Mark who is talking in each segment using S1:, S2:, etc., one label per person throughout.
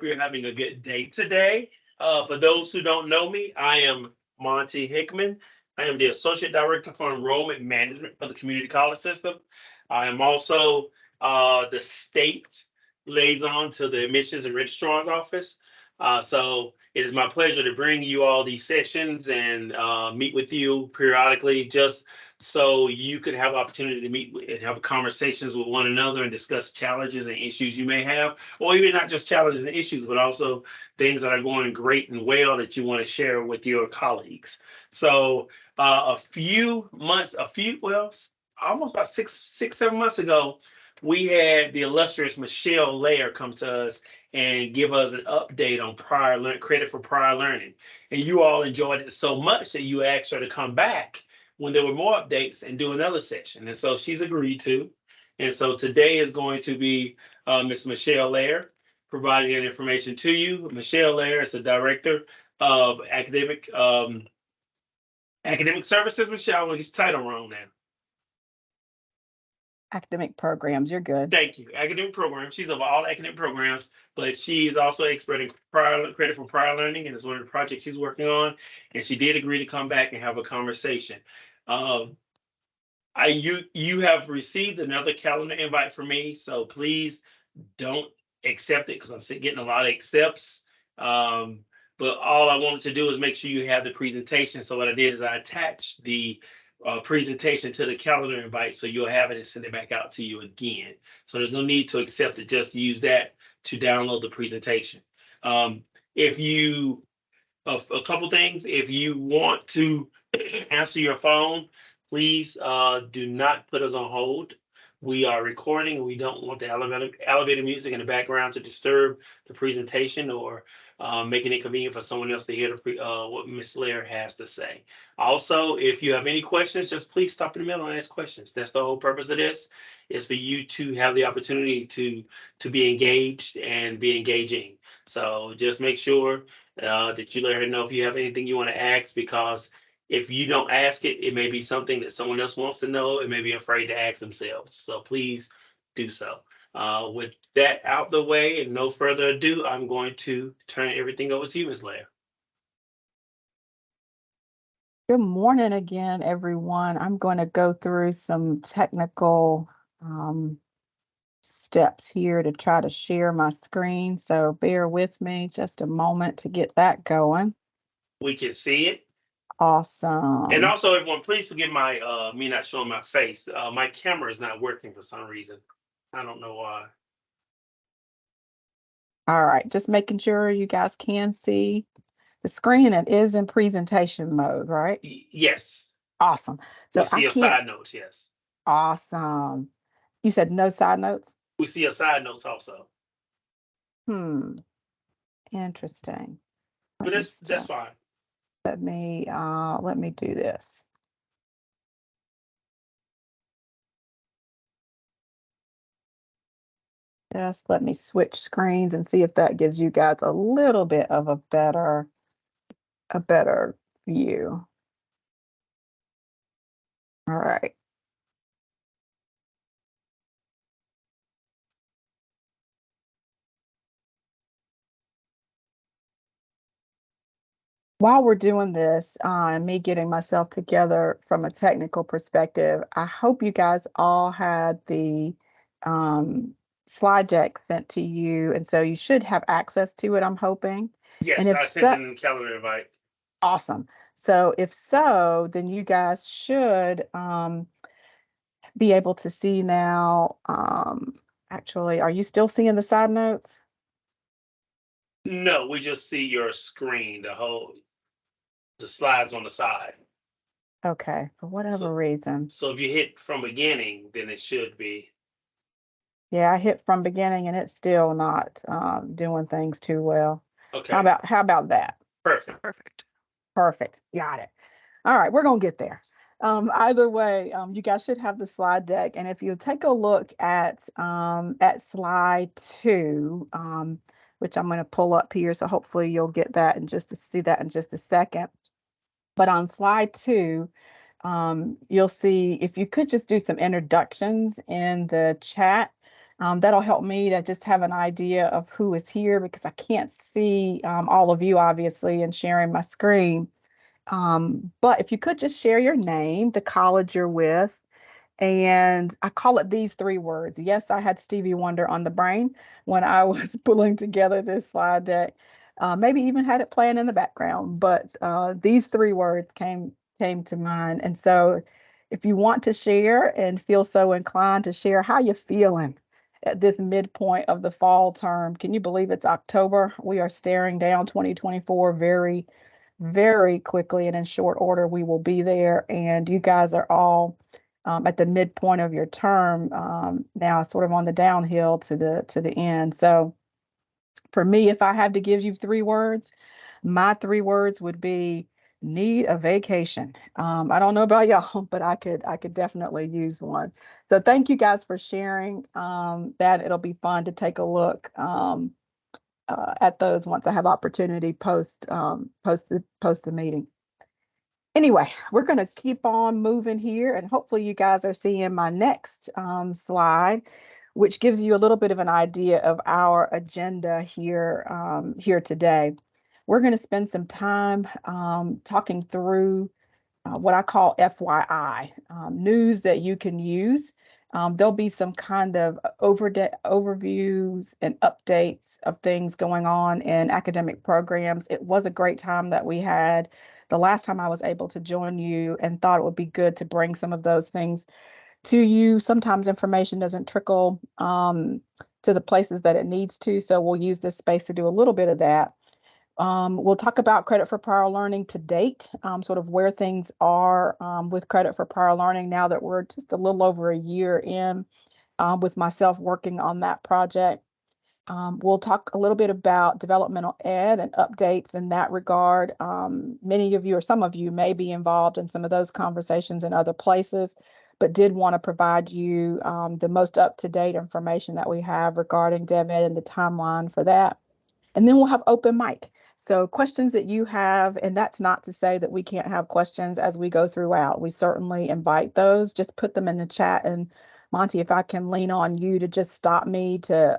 S1: You're having a good day today. For those who don't know me, I am Monty Hickman. I am the Associate Director for Enrollment Management for the Community College System. I am also the state liaison to the Admissions and Registrar's Office. So it is my pleasure to bring you all these sessions and meet with you periodically, just so you could have opportunity to meet and have conversations with one another and discuss challenges and issues you may have, or even not just challenges and issues, but also things that are going great and well that you want to share with your colleagues. So almost about 7 months ago, we had the illustrious Michelle Lair come to us and give us an update on credit for prior learning. And you all enjoyed it so much that you asked her to come back when there were more updates and do another session. And so she's agreed to. And so today is going to be Ms. Michelle Lair providing that information to you. Michelle Lair is the director of academic services. Michelle, I want to get your title wrong now.
S2: Academic programs, you're good.
S1: Thank you. Academic programs. She's of all academic programs, but she is also expert in credit for prior learning, and it's one of the projects she's working on. And she did agree to come back and have a conversation. Um, you have received another calendar invite from me, so please don't accept it because I'm getting a lot of accepts. Um, but all I wanted to do is make sure you have the presentation. So what I did is I attached the presentation to the calendar invite, so you'll have it and send it back out to you again. So there's no need to accept it; just use that to download the presentation. If you a couple things, if you want to answer your phone, please do not put us on hold. We are recording. We don't want the elevator music in the background to disturb the presentation or make it inconvenient for someone else to hear what Ms. Lair has to say. Also, if you have any questions, just please stop in the middle and ask questions. That's the whole purpose of this, is for you to have the opportunity to be engaged and be engaging. So just make sure that you let her know if you have anything you want to ask, because if you don't ask it, it may be something that someone else wants to know and may be afraid to ask themselves. So please do so. With that out the way and no further ado, I'm going to turn everything over to you, Ms. Lair.
S2: Good morning again, everyone. I'm going to go through some technical steps here to try to share my screen. So bear with me just a moment to get that going.
S1: We can see it.
S2: Awesome.
S1: And also, everyone, please forgive my me not showing my face. My camera is not working for some reason. I don't know why.
S2: All right, just making sure you guys can see the screen. It is in presentation mode, right?
S1: Yes.
S2: Awesome. So
S1: we see your side notes, yes.
S2: Awesome. You said no side notes?
S1: We see your side notes also.
S2: Interesting.
S1: But that's fine.
S2: Let me do this. Just let me switch screens and see if that gives you guys a little bit of a better view. All right. While we're doing this, and me getting myself together from a technical perspective, I hope you guys all had the slide deck sent to you, and so you should have access to it, I'm hoping.
S1: Yes,
S2: and if
S1: I sent in the calendar invite.
S2: Awesome. So if so, then you guys should be able to see now. Actually, are you still seeing the side notes?
S1: No, we just see your screen, the slides on the side.
S2: Okay, for whatever reason.
S1: So if you hit from beginning, then it should be.
S2: Yeah, I hit from beginning and it's still not doing things too well.
S1: Okay.
S2: How about that? Perfect. Got it. All right, we're gonna get there. Either way, you guys should have the slide deck, and if you take a look at slide 2, which I'm going to pull up here, so hopefully you'll get that and just to see that in just a second. But on slide 2, you'll see, if you could just do some introductions in the chat, That'll help me to just have an idea of who is here because I can't see all of you, obviously, and sharing my screen. But if you could just share your name, the college you're with, and I call it these three words. Yes, I had Stevie Wonder on the brain when I was pulling together this slide deck. Maybe even had it playing in the background, but these three words came to mind. And so if you want to share and feel so inclined to share how you're feeling at this midpoint of the fall term, can you believe it's October? We are staring down 2024 very, very quickly, and in short order, we will be there. And you guys are all at the midpoint of your term now, sort of on the downhill to the end. So for me, if I have to give you three words, my three words would be need a vacation. I don't know about y'all, but I could definitely use one. So thank you guys for sharing that. It'll be fun to take a look at those once I have opportunity post the meeting. Anyway, we're going to keep on moving here, and hopefully you guys are seeing my next slide, which gives you a little bit of an idea of our agenda here today. We're going to spend some time talking through what I call FYI, news that you can use. There'll be some kind of overviews and updates of things going on in academic programs. It was a great time that we had the last time I was able to join you, and thought it would be good to bring some of those things to you. Sometimes information doesn't trickle to the places that it needs to, so we'll use this space to do a little bit of that. We'll talk about credit for prior learning to date, sort of where things are with credit for prior learning now that we're just a little over a year in with myself working on that project. We'll talk a little bit about developmental ed and updates in that regard. Many of you or some of you may be involved in some of those conversations in other places, but did want to provide you the most up-to-date information that we have regarding DevEd and the timeline for that. And then we'll have open mic. So questions that you have, and that's not to say that we can't have questions as we go throughout. We certainly invite those. Just put them in the chat. And Monty, if I can lean on you to just stop me to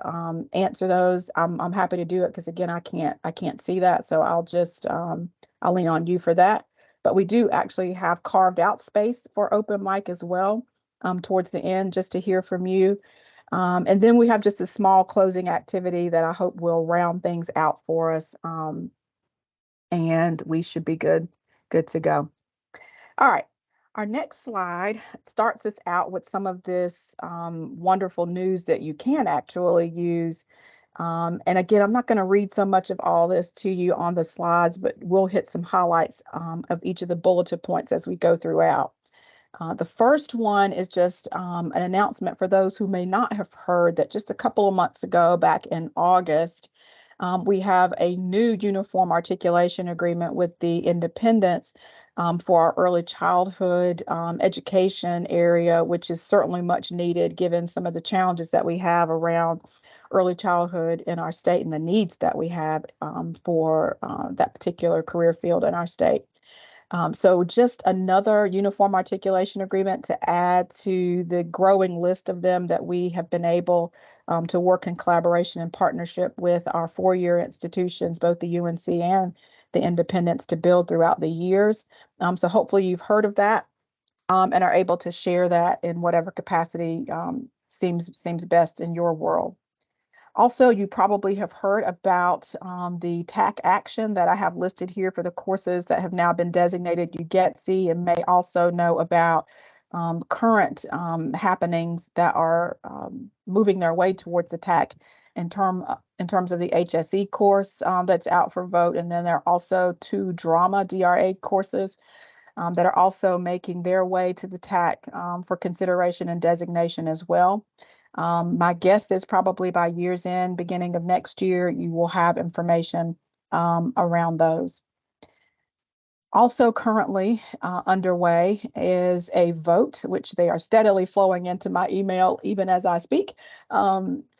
S2: answer those, I'm happy to do it because again, I can't see that. So I'll lean on you for that. But we do actually have carved out space for open mic as well towards the end, just to hear from you. And then we have just a small closing activity that I hope will round things out for us. And we should be good to go. All right. Our next slide starts us out with some of this wonderful news that you can actually use. And again, I'm not going to read so much of all this to you on the slides, but we'll hit some highlights of each of the bulleted points as we go throughout. The first one is just an announcement for those who may not have heard that just a couple of months ago, back in August, we have a new uniform articulation agreement with the Independents for our early childhood education area, which is certainly much needed given some of the challenges that we have around early childhood in our state and the needs that we have for that particular career field in our state. So just another uniform articulation agreement to add to the growing list of them that we have been able to work in collaboration and partnership with our four-year institutions, both the UNC and the Independents, to build throughout the years. So hopefully you've heard of that and are able to share that in whatever capacity seems best in your world. Also, you probably have heard about the TAC action that I have listed here for the courses that have now been designated UGETC, and may also know about current happenings that are moving their way towards the TAC in terms of the HSE course that's out for vote. And then there are also two drama DRA courses that are also making their way to the TAC for consideration and designation as well. My guess is probably by year's end, beginning of next year, you will have information around those. Also currently underway is a vote, which they are steadily flowing into my email even as I speak,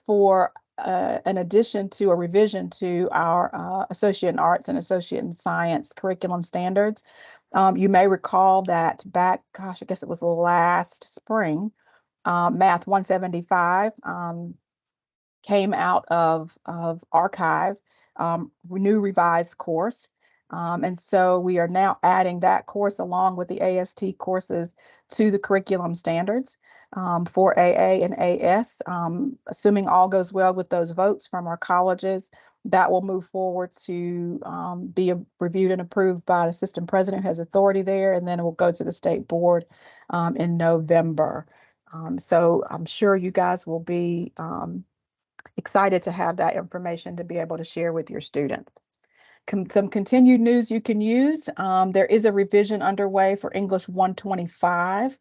S2: for an addition to a revision to our Associate in Arts and Associate in Science curriculum standards. You may recall that back, gosh, I guess it was last spring, Math 175 came out of archive, new revised course. And so we are now adding that course along with the AST courses to the curriculum standards for AA and AS. Assuming all goes well with those votes from our colleges, that will move forward to be reviewed and approved by the system president who has authority there, and then it will go to the state board in November. So I'm sure you guys will be excited to have that information to be able to share with your students. Some continued news you can use. There is a revision underway for English 125,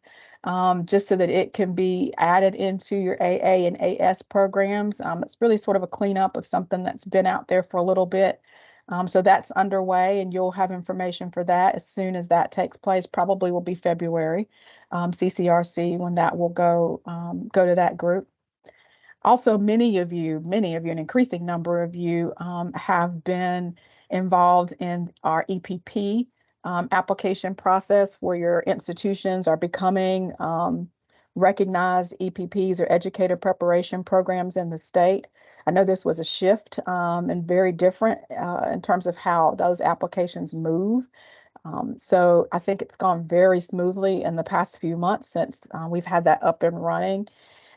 S2: just so that it can be added into your AA and AS programs. It's really sort of a cleanup of something that's been out there for a little bit. So that's underway, and you'll have information for that as soon as that takes place. Probably will be February, CCRC, when that will go to that group. Also, many of you, an increasing number of you have been involved in our EPP application process, where your institutions are becoming recognized EPPs, or educator preparation programs in the state. I know this was a shift and very different in terms of how those applications move. So I think it's gone very smoothly in the past few months since we've had that up and running.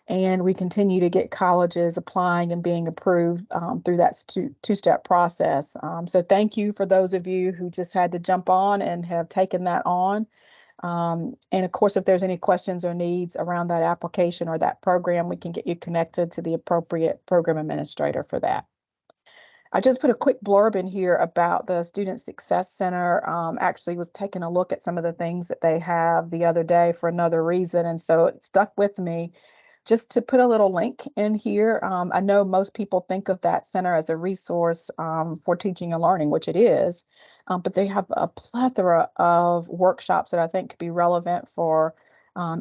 S2: And we continue to get colleges applying and being approved through that two-step process. So thank you for those of you who just had to jump on and have taken that on. And of course, if there's any questions or needs around that application or that program, we can get you connected to the appropriate program administrator for that. I just put a quick blurb in here about the Student Success Center. Actually was taking a look at some of the things that they have the other day for another reason. And so it stuck with me just to put a little link in here. I know most people think of that center as a resource for teaching and learning, which it is, but they have a plethora of workshops that I think could be relevant for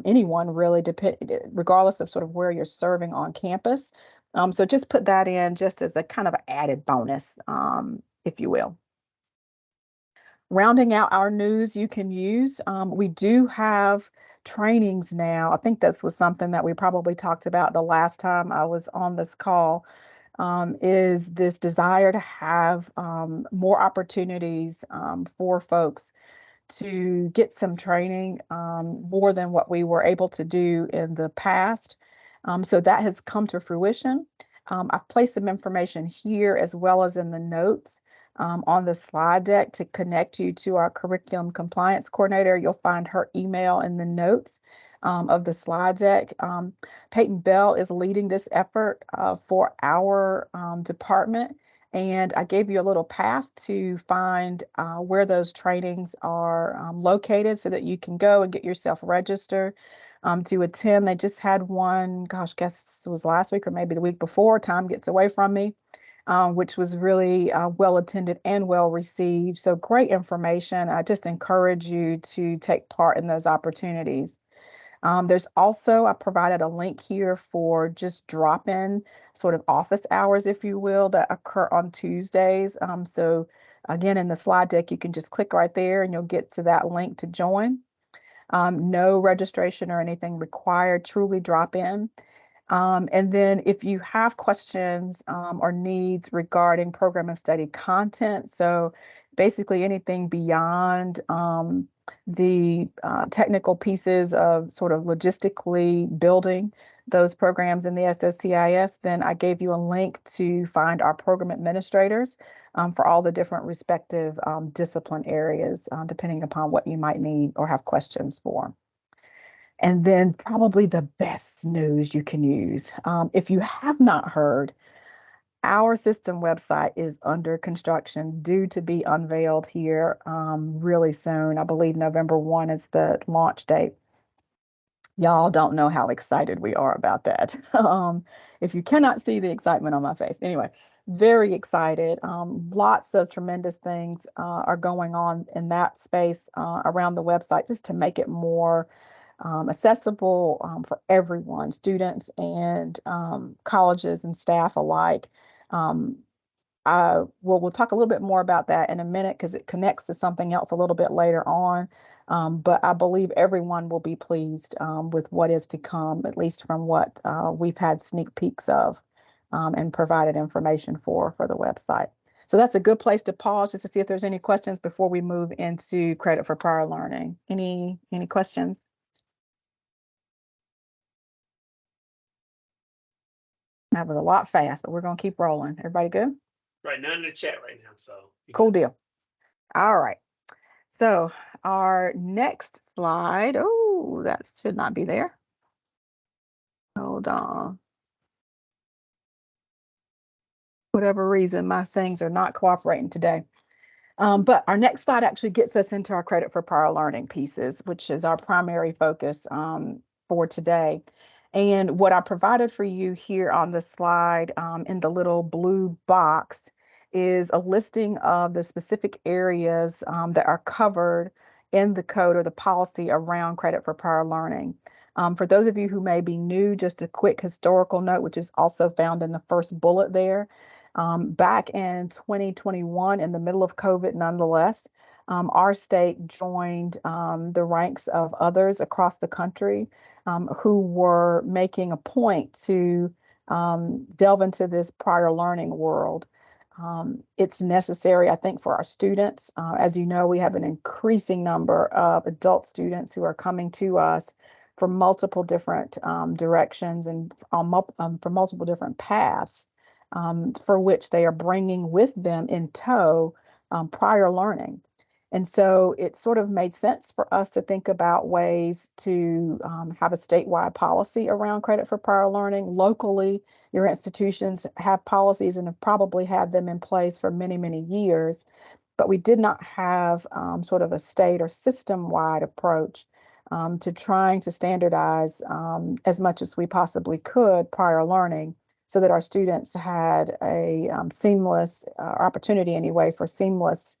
S2: anyone really, regardless of sort of where you're serving on campus. So just put that in just as a kind of added bonus, if you will. Rounding out our news you can use, we do have trainings now. I think this was something that we probably talked about the last time I was on this call, is this desire to have more opportunities for folks to get some training, more than what we were able to do in the past. So that has come to fruition. I've placed some information here as well as in the notes on the slide deck to connect you to our curriculum compliance coordinator. You'll find her email in the notes of the slide deck. Peyton Bell is leading this effort for our department. And I gave you a little path to find where those trainings are located so that you can go and get yourself registered to attend. They just had one, gosh, guess it was last week or maybe the week before. Time gets away from me. Which was really well attended and well received. So great information. I just encourage you to take part in those opportunities. There's also, I provided a link here for just drop-in sort of office hours, if you will, that occur on Tuesdays. So again, in the slide deck, you can just click right there and you'll get to that link to join. No registration or anything required, truly drop in. And then if you have questions or needs regarding program of study content, so basically anything beyond the technical pieces of sort of logistically building those programs in the SSCIS, then I gave you a link to find our program administrators for all the different respective discipline areas, depending upon what you might need or have questions for. And then probably the best news you can use. If you have not heard, our system website is under construction, due to be unveiled here really soon. I believe November 1 is the launch date. Y'all don't know how excited we are about that. If you cannot see the excitement on my face. Anyway, very excited. Lots of tremendous things are going on in that space around the website, just to make it more accessible for everyone, students and colleges and staff alike. We'll talk a little bit more about that in a minute because it connects to something else a little bit later on. But I believe everyone will be pleased with what is to come, at least from what we've had sneak peeks of and provided information for the website. So that's a good place to pause just to see if there's any questions before we move into credit for prior learning. Any questions? That was a lot fast, but we're going to keep rolling. Everybody good?
S1: Right, none in the chat right now, so.
S2: Cool deal. All right. So our next slide, oh, that should not be there. Hold on. Whatever reason, my things are not cooperating today. But our next slide actually gets us into our credit for prior learning pieces, which is our primary focus for today. And what I provided for you here on the slide in the little blue box is a listing of the specific areas that are covered in the code or the policy around credit for prior learning. For those of you who may be new, just a quick historical note, which is also found in the first bullet there. Back in 2021, in the middle of COVID, nonetheless, our state joined the ranks of others across the country who were making a point to delve into this prior learning world. It's necessary, I think, for our students. As you know, we have an increasing number of adult students who are coming to us from multiple different directions and for multiple different paths. For which they are bringing with them in tow prior learning. And so it sort of made sense for us to think about ways to have a statewide policy around credit for prior learning. Locally, your institutions have policies and have probably had them in place for many, many years, but we did not have sort of a state or system-wide approach to trying to standardize as much as we possibly could prior learning, so that our students had a seamless opportunity anyway for seamless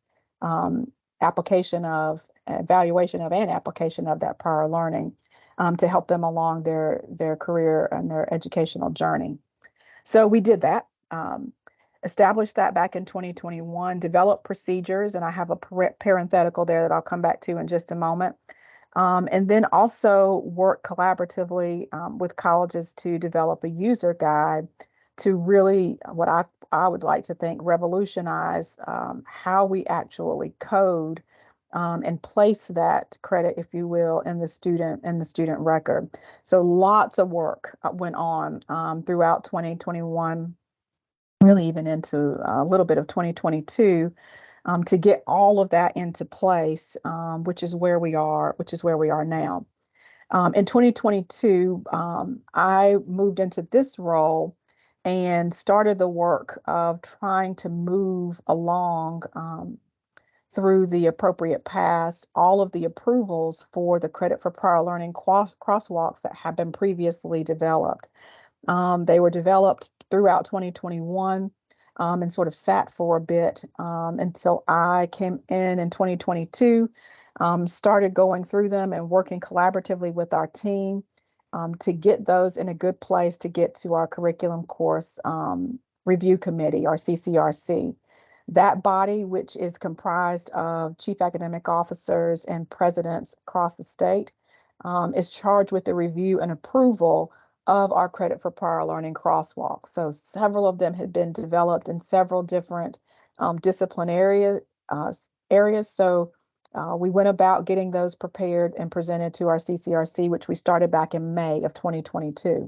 S2: application of, evaluation of, and application of that prior learning to help them along their career and their educational journey. So we did that, established that back in 2021, developed procedures, and I have a parenthetical there that I'll come back to in just a moment. And then also work collaboratively with colleges to develop a user guide to really, what I would like to think, revolutionize how we actually code and place that credit, if you will, in the student record. So lots of work went on throughout 2021, really even into a little bit of 2022. To get all of that into place, which is where we are now. In 2022, I moved into this role and started the work of trying to move along through the appropriate paths, all of the approvals for the credit for prior learning crosswalks that have been previously developed. They were developed throughout 2021. And sort of sat for a bit until I came in 2022, started going through them and working collaboratively with our team to get those in a good place to get to our curriculum course review committee, our CCRC. That body, which is comprised of chief academic officers and presidents across the state, is charged with the review and approval of our credit for prior learning crosswalks. So several of them had been developed in several different discipline areas. So we went about getting those prepared and presented to our CCRC, which we started back in May of 2022.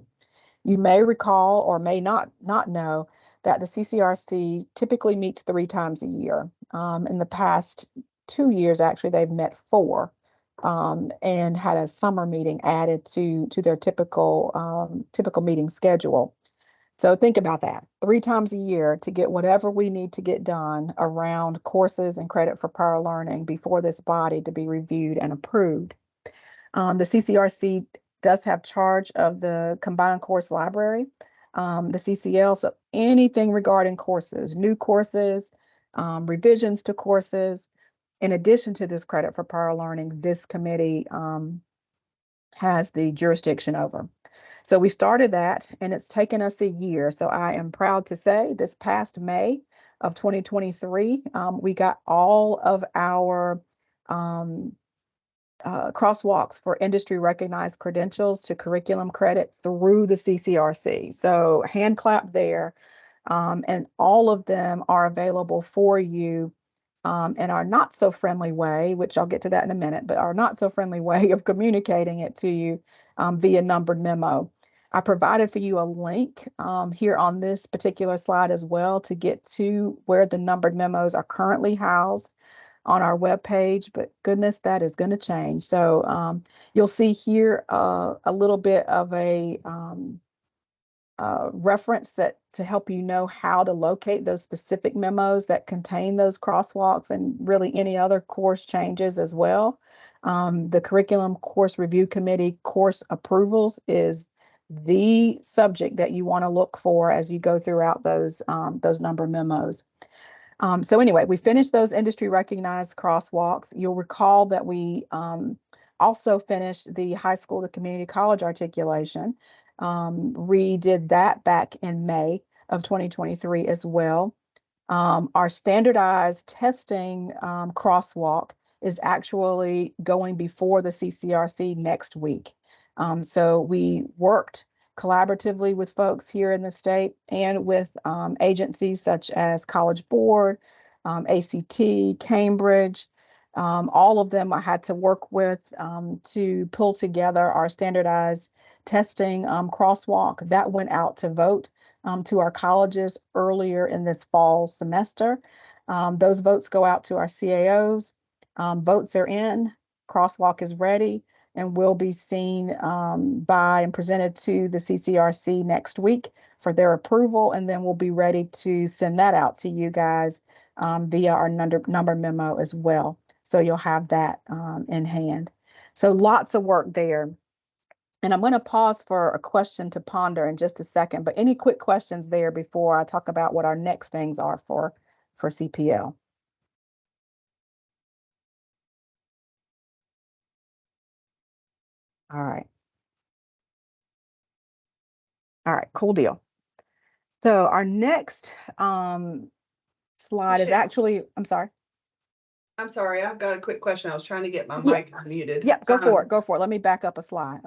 S2: You may recall or may not know that the CCRC typically meets 3 times a year. In the past 2 years, actually, they've met 4. And had a summer meeting added to their typical meeting schedule. So think about that, 3 times a year to get whatever we need to get done around courses and credit for prior learning before this body to be reviewed and approved. The CCRC does have charge of the combined course library, the CCL, so anything regarding courses, new courses, revisions to courses. In addition to this credit for prior learning, this committee has the jurisdiction over. So we started that, and it's taken us a year. So I am proud to say this past May of 2023, we got all of our crosswalks for industry recognized credentials to curriculum credit through the CCRC. So hand clap there. And all of them are available for you in our not so friendly way, which I'll get to that in a minute, but our not so friendly way of communicating it to you via numbered memo. I provided for you a link here on this particular slide as well to get to where the numbered memos are currently housed on our webpage, but goodness, that is going to change. So you'll see here a little bit of a reference that to help you know how to locate those specific memos that contain those crosswalks and really any other course changes as well. The Curriculum Course Review Committee course approvals is the subject that you want to look for as you go throughout those number memos. So anyway, we finished those industry recognized crosswalks. You'll recall that we also finished the high school to community college articulation. Redid that back in May of 2023 as well. Our standardized testing crosswalk is actually going before the CCRC next week. So we worked collaboratively with folks here in the state and with agencies such as College Board, ACT, Cambridge. All of them I had to work with to pull together our standardized testing crosswalk that went out to vote to our colleges earlier in this fall semester. Those votes go out to our CAOs. Votes are in, crosswalk is ready, and will be seen by and presented to the CCRC next week for their approval, and then we'll be ready to send that out to you guys via our number memo as well. So you'll have that in hand. So lots of work there. And I'm going to pause for a question to ponder in just a second, but any quick questions there before I talk about what our next things are for CPL? All right. All right, cool deal. So our next slide is actually, I'm sorry.
S3: I'm sorry, I've got a quick question. I was trying to get my mic unmuted.
S2: Yep, go for it. Go for it. Let me back up a slide.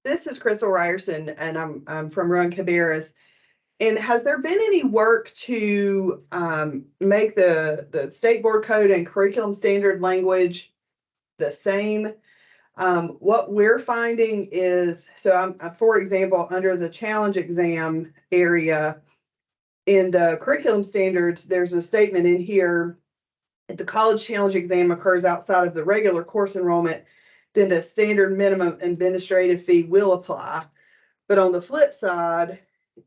S3: This is Crystal Ryerson, and I'm from Rowan Cabarrus. And has there been any work to make the state board code and curriculum standard language the same? What we're finding is, so I'm, for example, under the challenge exam area in the curriculum standards, there's a statement in here: if the college challenge exam occurs outside of the regular course enrollment, then the standard minimum administrative fee will apply. But on the flip side,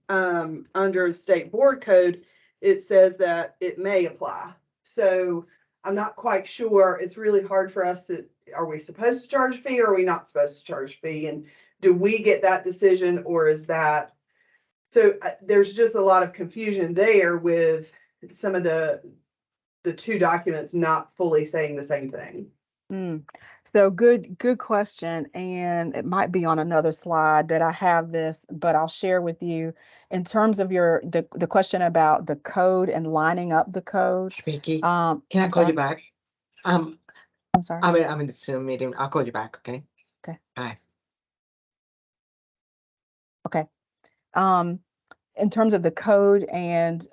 S3: under state board code, it says that it may apply. So I'm not quite sure. It's really hard for us to, are we supposed to charge a fee or are we not supposed to charge a fee? And do we get that decision, or is that, so there's just a lot of confusion there with some of the two documents not fully saying the same thing.
S2: So good question. And it might be on another slide that I have this, but I'll share with you in terms of the question about the code and lining up the code.
S4: Vicky, can I call you back?
S2: I'm sorry.
S4: I'm in the Zoom meeting. I'll call you back. Okay.
S2: Okay.
S4: Bye.
S2: Okay. In terms of the code and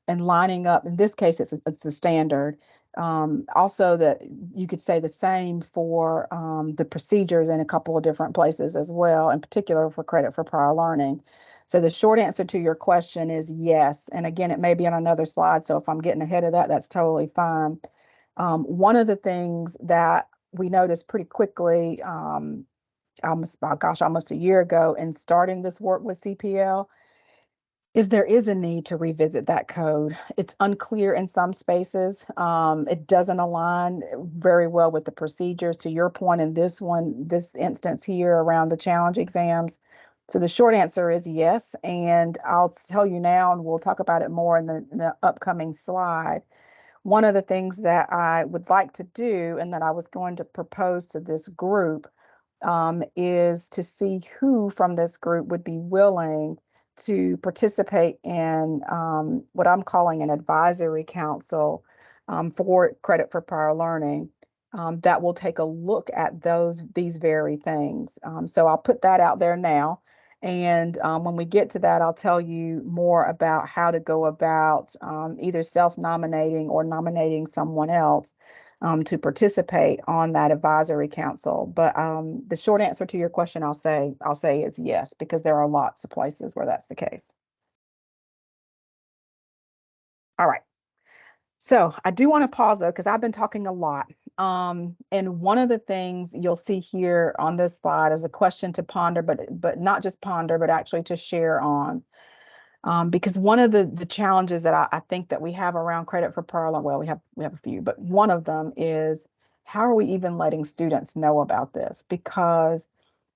S2: lining up, in this case, it's a standard. Also, that you could say the same for the procedures in a couple of different places as well, in particular for credit for prior learning. So the short answer to your question is yes. And again, it may be on another slide, so if I'm getting ahead of that, that's totally fine. One of the things that we noticed pretty quickly, almost a year ago, in starting this work with CPL, is there is a need to revisit that code. It's unclear in some spaces. It doesn't align very well with the procedures, to your point in this instance here around the challenge exams. So the short answer is yes. And I'll tell you now, and we'll talk about it more in the upcoming slide. One of the things that I would like to do, and that I was going to propose to this group, is to see who from this group would be willing to participate in what I'm calling an advisory council for credit for prior learning. that will take a look at these very things. So I'll put that out there now. And when we get to that, I'll tell you more about how to go about either self-nominating or nominating someone else to participate on that advisory council. But the short answer to your question, I'll say is yes, because there are lots of places where that's the case. All right. So I do want to pause though, because I've been talking a lot. And one of the things you'll see here on this slide is a question to ponder, but not just ponder, but actually to share on. Because one of the challenges that I think that we have around credit for prior learning, well, we have a few, but one of them is how are we even letting students know about this? Because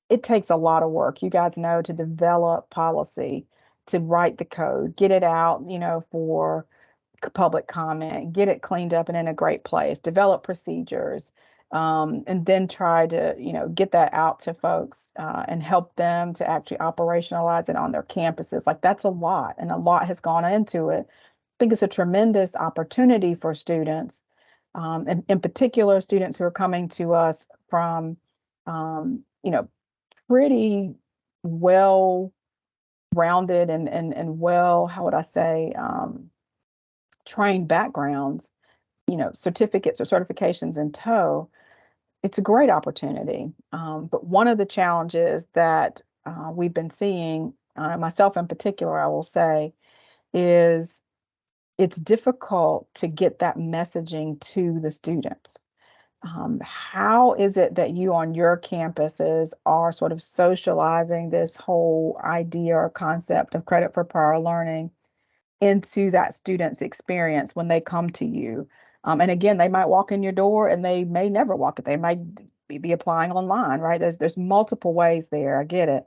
S2: it takes a lot of work, you guys know, to develop policy, to write the code, get it out, for public comment, get it cleaned up and in a great place, develop procedures, and then try to, get that out to folks and help them to actually operationalize it on their campuses. Like that's a lot, and a lot has gone into it. I think it's a tremendous opportunity for students, and in particular, students who are coming to us from, pretty well-rounded and well, how would I say, trained backgrounds, certificates or certifications in tow. It's a great opportunity. But one of the challenges that we've been seeing, myself in particular, I will say, is it's difficult to get that messaging to the students. How is it that you on your campuses are sort of socializing this whole idea or concept of credit for prior learning into that student's experience when they come to you? And again, they might walk in your door and they may never walk it. They might be applying online, right? There's multiple ways there. I get it.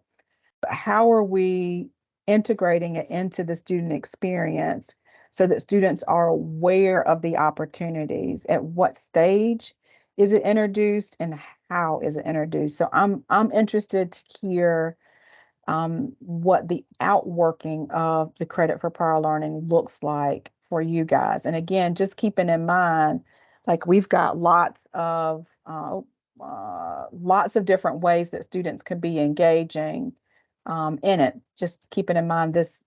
S2: But how are we integrating it into the student experience so that students are aware of the opportunities? At what stage is it introduced and how is it introduced? So I'm interested to hear what the outworking of the credit for prior learning looks like for you guys. And again, just keeping in mind, like we've got lots of different ways that students could be engaging in it. Just keeping in mind this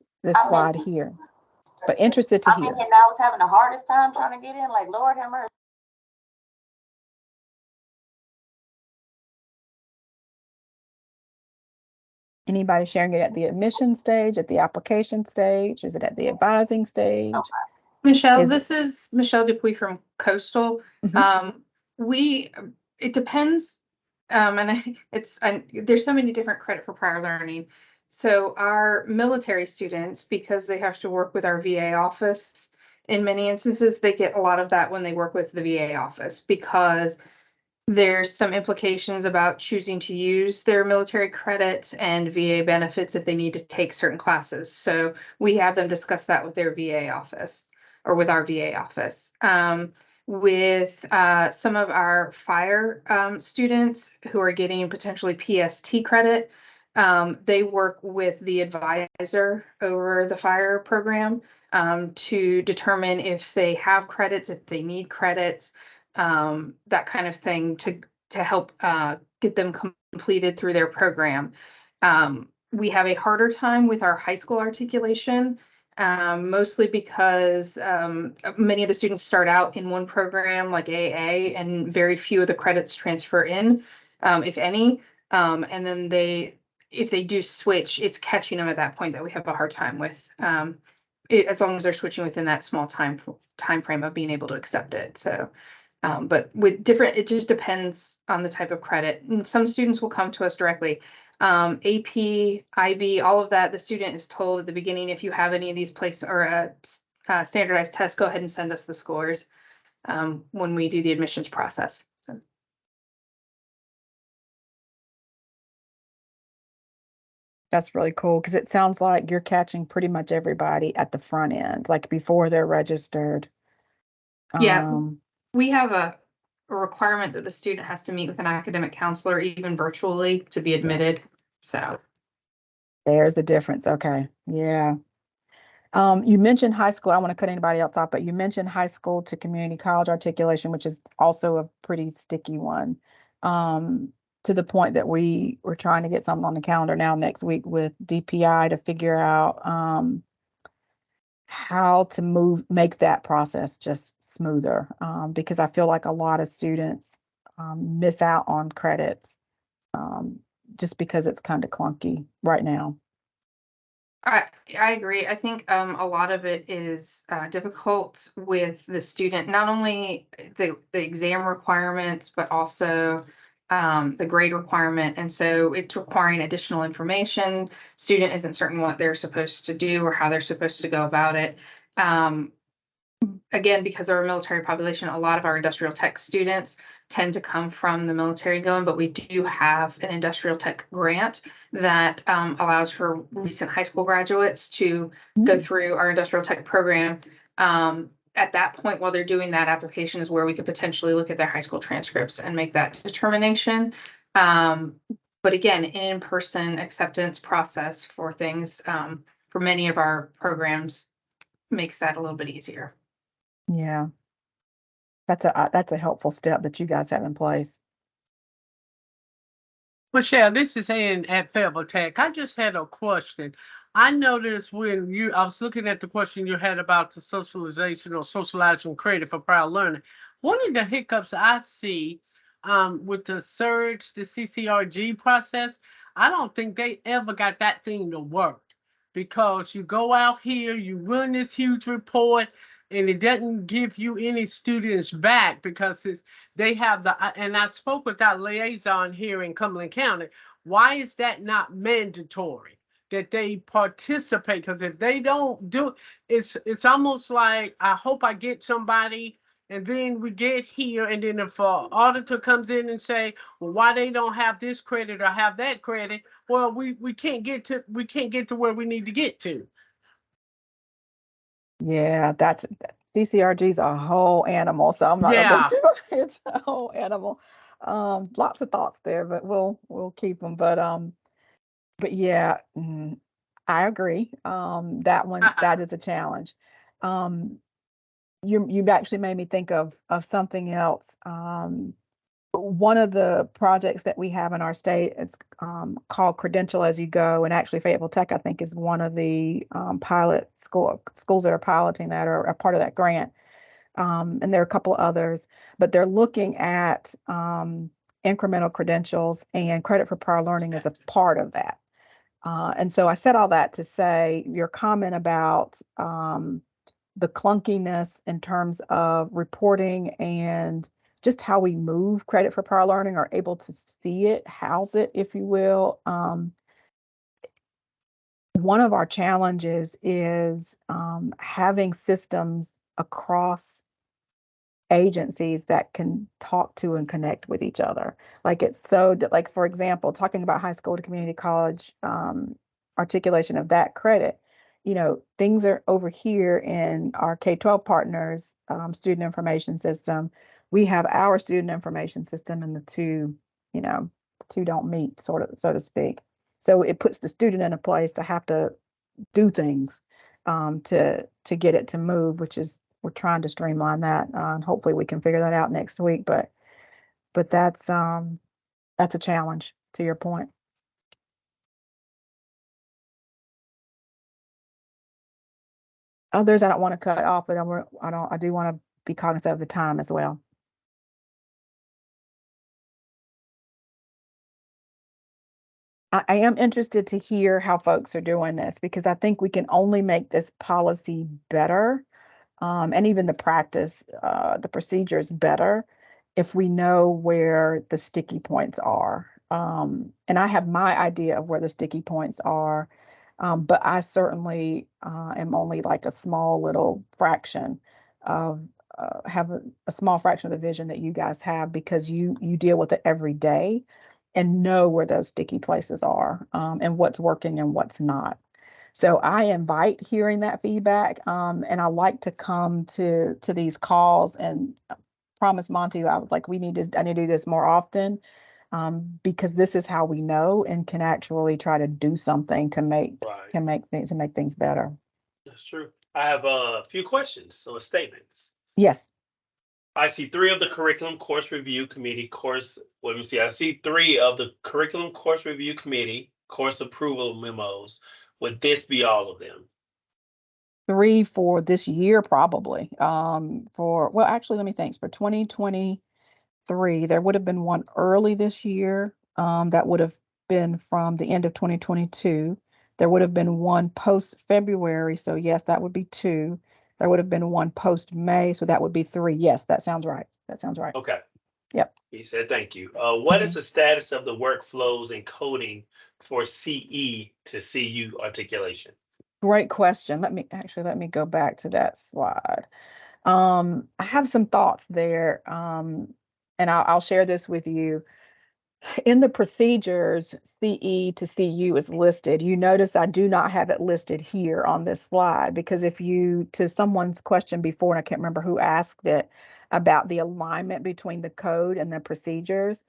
S2: slide here. But interested to hear.
S5: And I was having the hardest time trying to get in, like, Lord have mercy.
S2: Anybody sharing it at the admission stage, at the application stage? Is it at the advising stage?
S5: Okay.
S6: Michelle,
S2: Is
S6: this is Michelle Dupuy from Coastal.
S2: Mhm.
S6: It depends. There's so many different credit for prior learning. So our military students, because they have to work with our VA office, in many instances, they get a lot of that when they work with the VA office, because there's some implications about choosing to use their military credit and VA benefits if they need to take certain classes. So we have them discuss that with their VA office or with our VA office. With some of our fire students who are getting potentially PST credit, they work with the advisor over the fire program to determine if they have credits, if they need credits, that kind of thing to help get them completed through their program. We have a harder time with our high school articulation, mostly because many of the students start out in one program like AA, and very few of the credits transfer in, if any. And then if they do switch, it's catching them at that point that we have a hard time with. As long as they're switching within that small time frame of being able to accept it. So, but with different, it just depends on the type of credit. And some students will come to us directly. AP, IB, all of that, the student is told at the beginning, if you have any of these placed or a standardized test, go ahead and send us the scores when we do the admissions process. So.
S2: That's really cool, because it sounds like you're catching pretty much everybody at the front end, like before they're registered.
S6: Yeah, we have a requirement that the student has to meet with an academic counselor, even virtually, to be admitted. So
S2: there's the difference. Okay. Yeah. You mentioned high school. I don't want to cut anybody else off, but you mentioned high school to community college articulation, which is also a pretty sticky one. To the point that we're trying to get something on the calendar now next week with DPI to figure out how to make that process just smoother. Because I feel like a lot of students miss out on credits just because it's kind of clunky right now.
S6: I agree. I think a lot of it is difficult with the student, not only the exam requirements, but also the grade requirement. And so it's requiring additional information. Student isn't certain what they're supposed to do or how they're supposed to go about it. Again, because of our military population, a lot of our industrial tech students tend to come from the military going, but we do have an industrial tech grant that allows for recent high school graduates to go through our industrial tech program. At that point, while they're doing that, application is where we could potentially look at their high school transcripts and make that determination. But again, in-person acceptance process for things for many of our programs makes that a little bit easier.
S2: Yeah. That's a helpful step that you guys have in place.
S7: Michelle, this is Ann at Fayetteville Tech. I just had a question. I noticed I was looking at the question you had about the socialization or socializing credit for prior learning. One of the hiccups I see with the surge, the CCRG process, I don't think they ever got that thing to work, because you go out here, you run this huge report, and it doesn't give you any students back because they have and I spoke with that liaison here in Cumberland County. Why is that not mandatory that they participate? Because if they don't do it's almost like, I hope I get somebody, and then we get here, and then if an auditor comes in and say, well, why they don't have this credit or have that credit, well, we can't get to where we need to get to.
S2: Yeah, CCRG is a whole animal, so I'm not gonna go into it's a whole animal. Lots of thoughts there, but we'll keep them. But yeah, I agree. That one that is a challenge. You've actually made me think of something else. One of the projects that we have in our state is called Credential as You Go, and actually Fayetteville Tech, I think, is one of the pilot schools that are piloting that or a part of that grant. And there are a couple others, but they're looking at incremental credentials, and credit for prior learning is a part of that. And so I said all that to say your comment about the clunkiness in terms of reporting and just how we move credit for prior learning, or able to see it, house it, if you will. One of our challenges is having systems across agencies that can talk to and connect with each other. Like like, for example, talking about high school to community college articulation of that credit, things are over here in our K-12 partners student information system. We have our student information system, and the two don't meet, sort of, so to speak. So it puts the student in a place to have to do things to get it to move, which is, we're trying to streamline that, and hopefully we can figure that out next week. But that's a challenge, to your point. Others I don't want to cut off, but I do want to be cognizant of the time as well. I am interested to hear how folks are doing this, because I think we can only make this policy better, and even the practice, the procedures better, if we know where the sticky points are. And I have my idea of where the sticky points are, but I certainly am only like a small little fraction of have a small fraction of the vision that you guys have, because you deal with it every day and know where those sticky places are, and what's working and what's not. So I invite hearing that feedback, and I like to come to these calls and promise Monty, I need to do this more often, because this is how we know and can actually try to do something to make things better.
S1: That's true. I have a few questions or statements.
S2: Yes.
S1: I see 3 of the curriculum course review committee course. Let me see. I see 3 of the curriculum course review committee course approval memos. Would this be all of them?
S2: 3 for this year, probably. Well, actually, let me think. For 2023, there would have been one early this year. That would have been from the end of 2022. There would have been one post-February. So yes, that would be 2. There would have been one post-May. So that would be 3. Yes, that sounds right. That sounds right.
S1: Okay.
S2: Yep.
S1: He said, thank you. What is the status of the workflows and coding for CE to CU articulation?
S2: Great question. Let me go back to that slide. I have some thoughts there, and I'll share this with you. In the procedures, CE to CU is listed. You notice I do not have it listed here on this slide because to someone's question before, and I can't remember who asked it, about the alignment between the code and the procedures.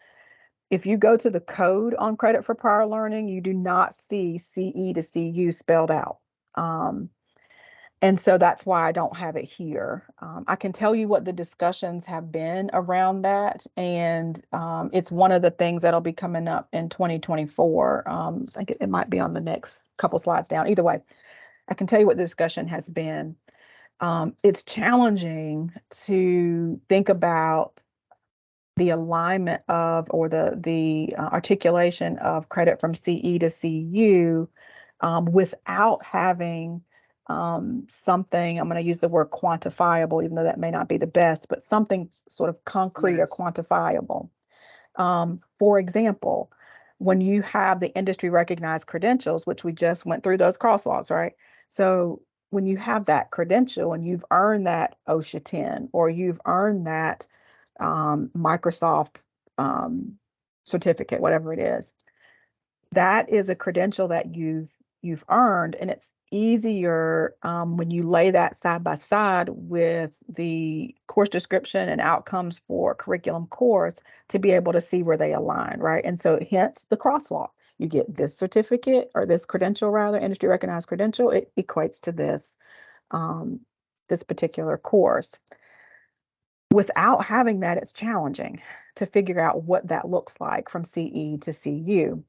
S2: If you go to the code on credit for prior learning, you do not see CE to CU spelled out. And so that's why I don't have it here. I can tell you what the discussions have been around that. And it's one of the things that'll be coming up in 2024. I think it might be on the next couple slides down. Either way, I can tell you what the discussion has been. It's challenging to think about the alignment of, or the articulation of credit from CE to CU without having something, I'm going to use the word quantifiable, even though that may not be the best, but something sort of concrete
S4: Yes.
S2: or quantifiable. For example, when you have the industry recognized credentials, which we just went through those crosswalks, right? So when you have that credential and you've earned that OSHA 10, or you've earned that Microsoft certificate, whatever it is, that is a credential that you've earned, and it's easier when you lay that side by side with the course description and outcomes for curriculum course to be able to see where they align, right? And so hence the crosswalk. You get this certificate, or this credential rather, industry recognized credential, it equates to this, this particular course. Without having that, it's challenging to figure out what that looks like from CE to CU.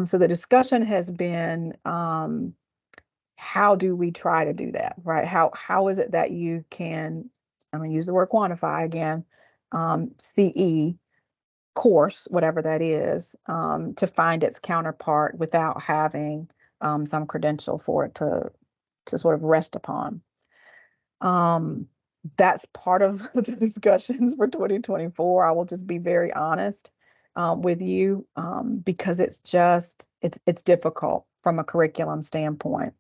S2: So the discussion has been, how do we try to do that, right? How is it that you can, I'm going to use the word quantify again, CE course, whatever that is, to find its counterpart without having some credential for it to sort of rest upon. That's part of the discussions for 2024. I will just be very honest with you, because it's difficult from a curriculum standpoint.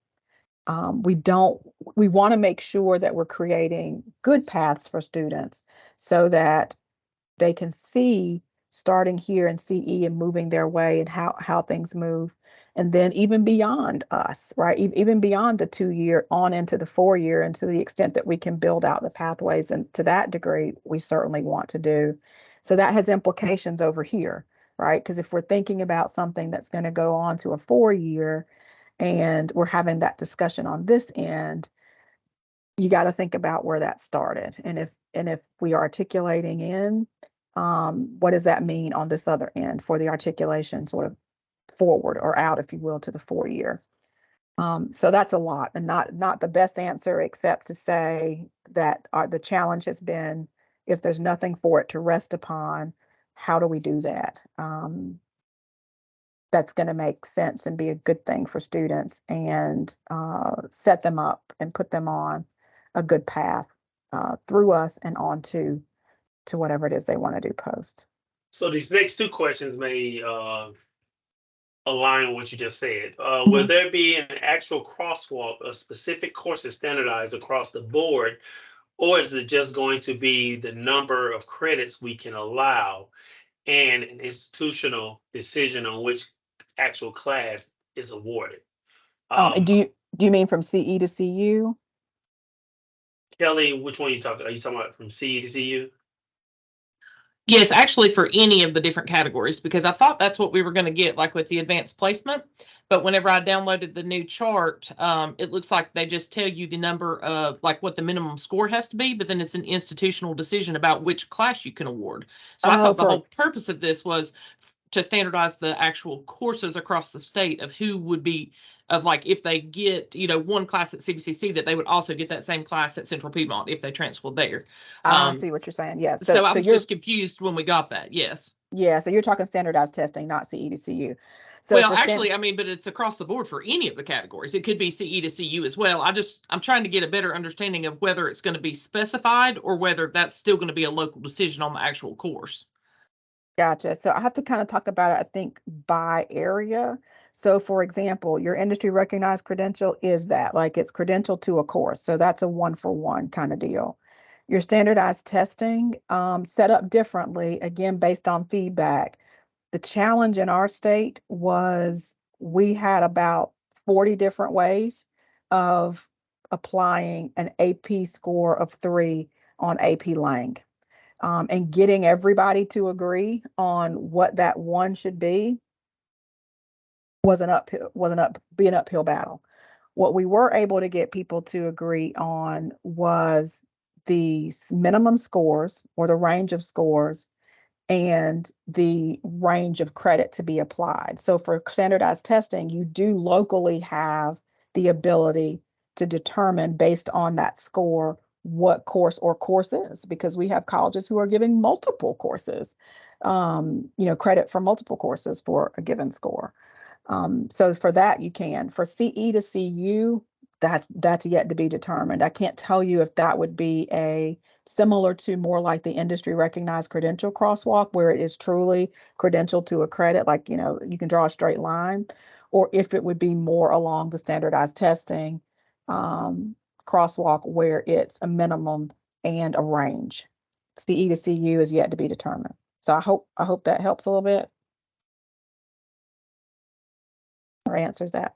S2: We want to make sure that we're creating good paths for students so that they can see starting here in CE and moving their way and how things move. And then even beyond us, right? Even beyond the 2-year on into the 4-year, and to the extent that we can build out the pathways, and to that degree, we certainly want to do. So that has implications over here, right? Because if we're thinking about something that's going to go on to a 4-year and we're having that discussion on this end, you got to think about where that started. And if we are articulating in, what does that mean on this other end for the articulation sort of forward or out, if you will, to the 4-year. So that's a lot, and not the best answer, except to say that the challenge has been, if there's nothing for it to rest upon, how do we do that? That's going to make sense and be a good thing for students, and set them up and put them on a good path through us and on to whatever it is they want to do post.
S1: So these next 2 questions may align with what you just said. Will there be an actual crosswalk of specific courses standardized across the board, or is it just going to be the number of credits we can allow and an institutional decision on which actual class is awarded?
S2: Do you mean from CE to CU?
S1: Kelly, which one are you talking about from CE to CU?
S8: Yes, actually for any of the different categories, because I thought that's what we were going to get, like with the advanced placement. But whenever I downloaded the new chart, it looks like they just tell you the number of like what the minimum score has to be, but then it's an institutional decision about which class you can award. So I
S2: Oh,
S8: thought the
S2: for-
S8: whole purpose of this was to standardize the actual courses across the state of who would be of like if they get, one class at CVCC, that they would also get that same class at Central Piedmont if they transferred there.
S2: I see what you're saying. Yeah.
S8: So I was
S2: you're,
S8: just confused when we got that. Yes.
S2: yeah, so you're talking standardized testing, not CE to CU. So
S8: Well,
S2: for stan-
S8: actually, I mean, but it's across the board for any of the categories. It could be CE to CU as well. I'm trying to get a better understanding of whether it's going to be specified or whether that's still going to be a local decision on the actual course.
S2: Gotcha. So I have to kind of talk about it, I think, by area. So for example, your industry recognized credential is that, like it's credential to a course. So that's a 1-for-1 kind of deal. Your standardized testing, set up differently, again, based on feedback. The challenge in our state was we had about 40 different ways of applying an AP score of 3 on AP Lang. And getting everybody to agree on what that one should be was an uphill battle. What we were able to get people to agree on was the minimum scores or the range of scores and the range of credit to be applied. So for standardized testing, you do locally have the ability to determine based on that score what course or courses, because we have colleges who are giving multiple courses, credit for multiple courses for a given score. So for that you can. For CE to CU, that's yet to be determined. I can't tell you if that would be a similar to more like the industry recognized credential crosswalk, where it is truly credential to a credit, like, you can draw a straight line, or if it would be more along the standardized testing crosswalk where it's a minimum and a range. CE to CU is yet to be determined. So I hope that helps a little bit or answers that.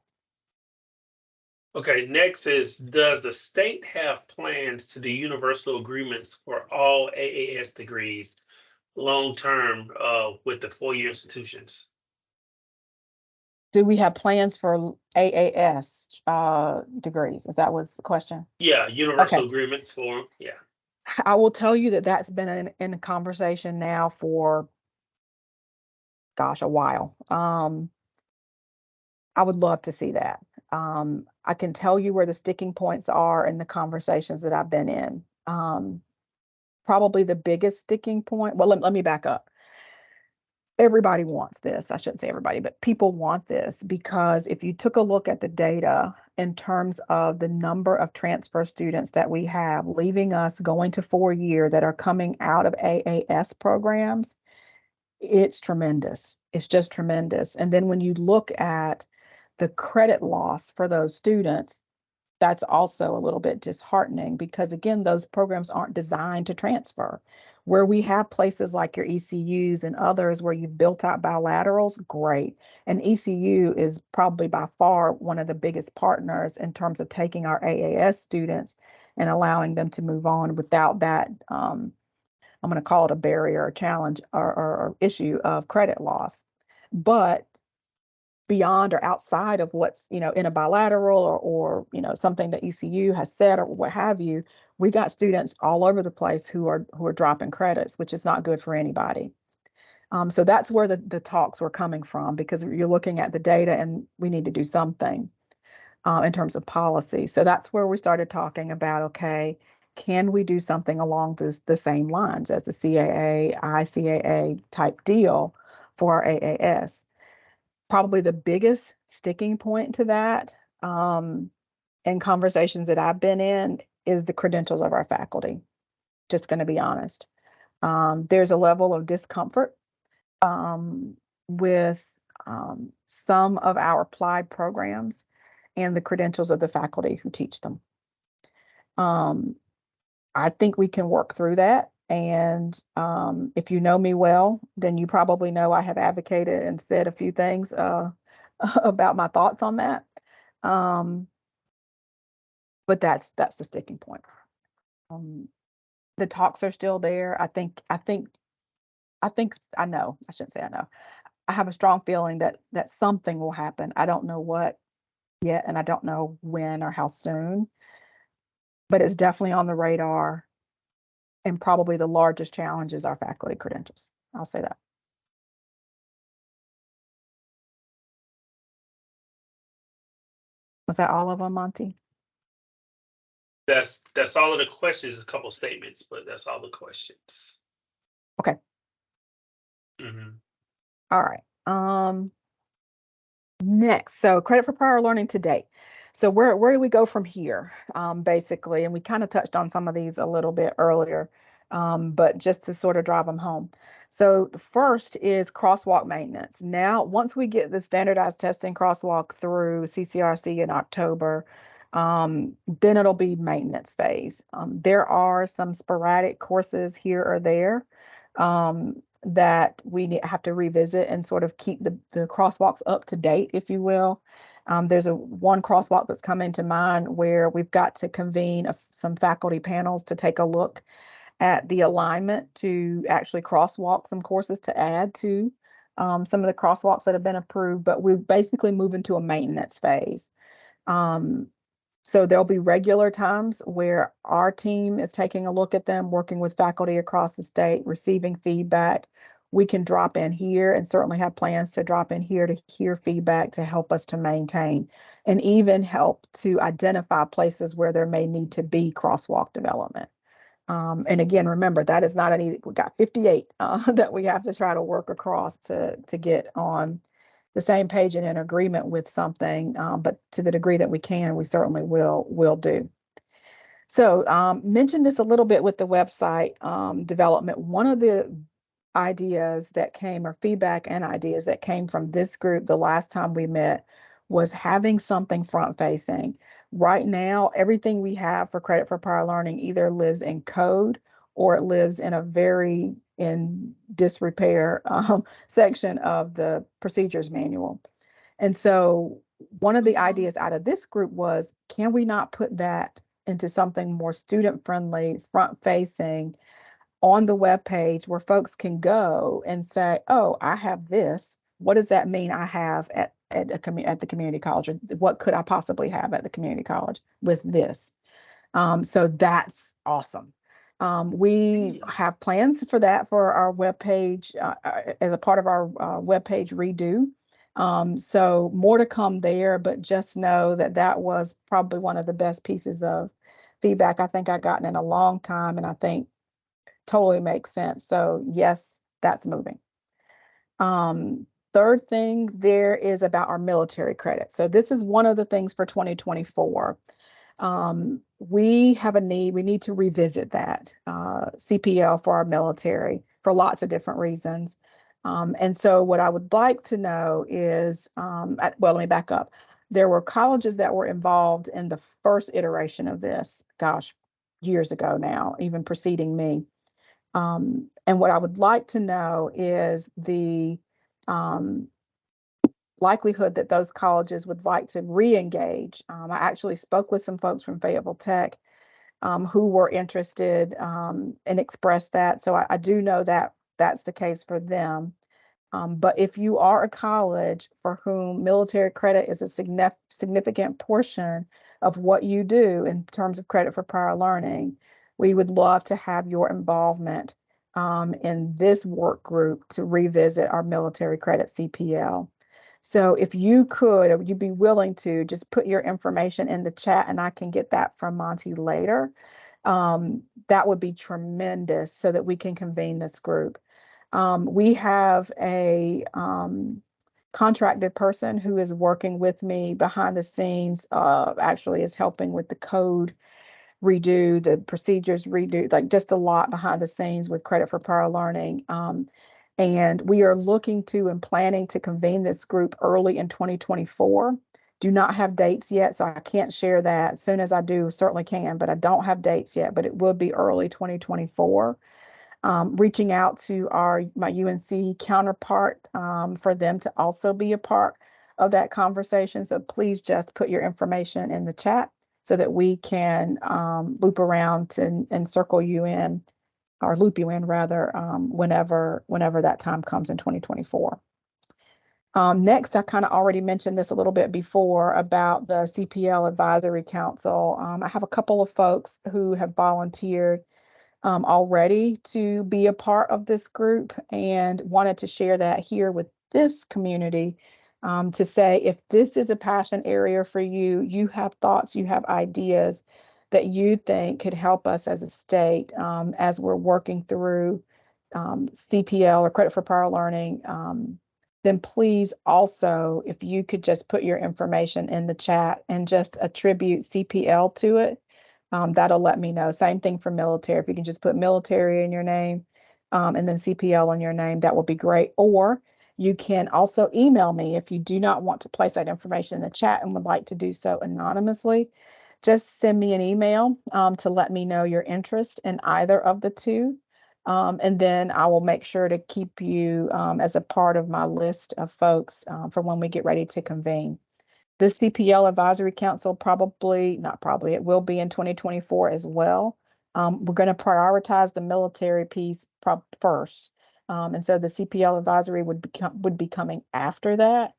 S1: Okay, next is, does the state have plans to do universal agreements for all AAS degrees long-term with the 4-year institutions?
S2: Do we have plans for AAS degrees? Is that was the question?
S1: Yeah, universal
S2: Okay.
S1: agreements for them, yeah.
S2: I will tell you that that's been in conversation now for, gosh, a while. I would love to see that. I can tell you where the sticking points are in the conversations that I've been in. Probably the biggest sticking point, well, let me back up. Everybody wants this. I shouldn't say everybody, but people want this because if you took a look at the data in terms of the number of transfer students that we have leaving us going to 4-year that are coming out of AAS programs, it's tremendous. It's just tremendous. And then when you look at the credit loss for those students, that's also a little bit disheartening because, again, those programs aren't designed to transfer. Where we have places like your ECUs and others where you've built out bilaterals, great. And ECU is probably by far one of the biggest partners in terms of taking our AAS students and allowing them to move on without that, I'm going to call it a barrier or challenge or issue of credit loss. But beyond or outside of what's, in a bilateral or something that ECU has said or what have you, we got students all over the place who are dropping credits, which is not good for anybody. So that's where the talks were coming from, because you're looking at the data and we need to do something in terms of policy. So that's where we started talking about, okay, can we do something along the same lines as the CAA, ICAA type deal for our AAS? Probably the biggest sticking point to that in conversations that I've been in is the credentials of our faculty. Just going to be honest. There's a level of discomfort with some of our applied programs and the credentials of the faculty who teach them. I think we can work through that. And if you know me well, then you probably know I have advocated and said a few things about my thoughts on that. But that's the sticking point. The talks are still there. I know. I shouldn't say I know. I have a strong feeling that something will happen. I don't know what yet, and I don't know when or how soon, but it's definitely on the radar. And probably the largest challenge is our faculty credentials. I'll say that. Was that all of them, Monty?
S1: That's all of the questions, a couple statements, but that's all the questions.
S2: Okay.
S1: Mhm.
S2: All right. Next, so credit for prior learning to date. So where do we go from here? Basically, and we kind of touched on some of these a little bit earlier, but just to sort of drive them home. So the first is crosswalk maintenance. Now, once we get the standardized testing crosswalk through CCRC in October, then it'll be maintenance phase. There are some sporadic courses here or there. That we have to revisit and sort of keep the crosswalks up to date, if you will. There's one crosswalk that's come into mind where we've got to convene some faculty panels to take a look at the alignment to actually crosswalk some courses to add to some of the crosswalks that have been approved, but we're basically moving to a maintenance phase. So there'll be regular times where our team is taking a look at them, working with faculty across the state, receiving feedback. We can drop in here and certainly have plans to drop in here to hear feedback to help us to maintain and even help to identify places where there may need to be crosswalk development. And again, remember, that is not an easy, we got 58 that we have to try to work across to get on the same page and in agreement with something, but to the degree that we can, we certainly will do. So mentioned this a little bit with the website development. One of the ideas that came, or feedback and ideas that came from this group the last time we met, was having something front facing. Right now, everything we have for credit for prior learning either lives in code or it lives in a very in disrepair section of the procedures manual. And so one of the ideas out of this group was, can we not put that into something more student friendly, front facing on the web page where folks can go and say, oh, I have this. What does that mean I have at the community college? Or what could I possibly have at the community college with this? So that's awesome. We have plans for that for our webpage as a part of our webpage redo. So more to come there, but just know that that was probably one of the best pieces of feedback I think I've gotten in a long time, and I think totally makes sense. So yes, that's moving. Third thing there is about our military credit. So this is one of the things for 2024. We have a need, we need to revisit that CPL for our military for lots of different reasons. And so what I would like to know is, well, let me back up. There were colleges that were involved in the first iteration of this, gosh, years ago now, even preceding me. And what I would like to know is the likelihood that those colleges would like to re-engage. I actually spoke with some folks from Fayetteville Tech who were interested and expressed that. So I do know that that's the case for them. But if you are a college for whom military credit is a significant portion of what you do in terms of credit for prior learning, we would love to have your involvement in this work group to revisit our military credit CPL. So if you could, or would you be willing to just put your information in the chat and I can get that from Monty later, that would be tremendous so that we can convene this group. We have a contracted person who is working with me behind the scenes, actually is helping with the code redo, the procedures redo, like just a lot behind the scenes with credit for prior learning. And we are looking to and planning to convene this group early in 2024. Do not have dates yet, so I can't share that. As soon as I do, certainly can, but I don't have dates yet, but it will be early 2024. Reaching out to my UNC counterpart for them to also be a part of that conversation. So please just put your information in the chat so that we can loop around and circle you in, or loop you in rather, whenever that time comes in 2024. Next, I kind of already mentioned this a little bit before about the CPL Advisory Council. I have a couple of folks who have volunteered already to be a part of this group and wanted to share that here with this community to say if this is a passion area for you, you have thoughts, you have ideas that you think could help us as a state as we're working through CPL or Credit for Prior Learning, then please also, if you could just put your information in the chat and just attribute CPL to it, that'll let me know. Same thing for military. If you can just put military in your name and then CPL in your name, that would be great. Or you can also email me if you do not want to place that information in the chat and would like to do so anonymously. Just send me an email to let me know your interest in either of the two. And then I will make sure to keep you as a part of my list of folks for when we get ready to convene. The CPL Advisory Council it will be in 2024 as well. We're going to prioritize the military piece first. And so the CPL Advisory would be coming after that.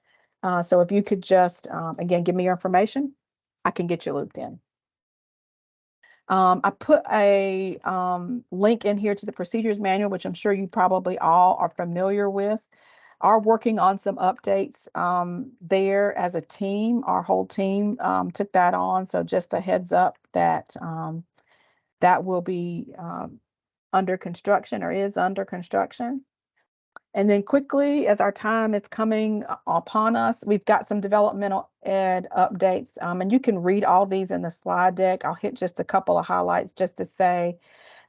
S2: So if you could just, again, give me your information, I can get you looped in. I put a link in here to the procedures manual, which I'm sure you probably all are familiar with. Are working on some updates there as a team. Our whole team took that on. So just a heads up that that will be under construction or is under construction. And then quickly, as our time is coming upon us, we've got some developmental ed updates. And you can read all these in the slide deck. I'll hit just a couple of highlights just to say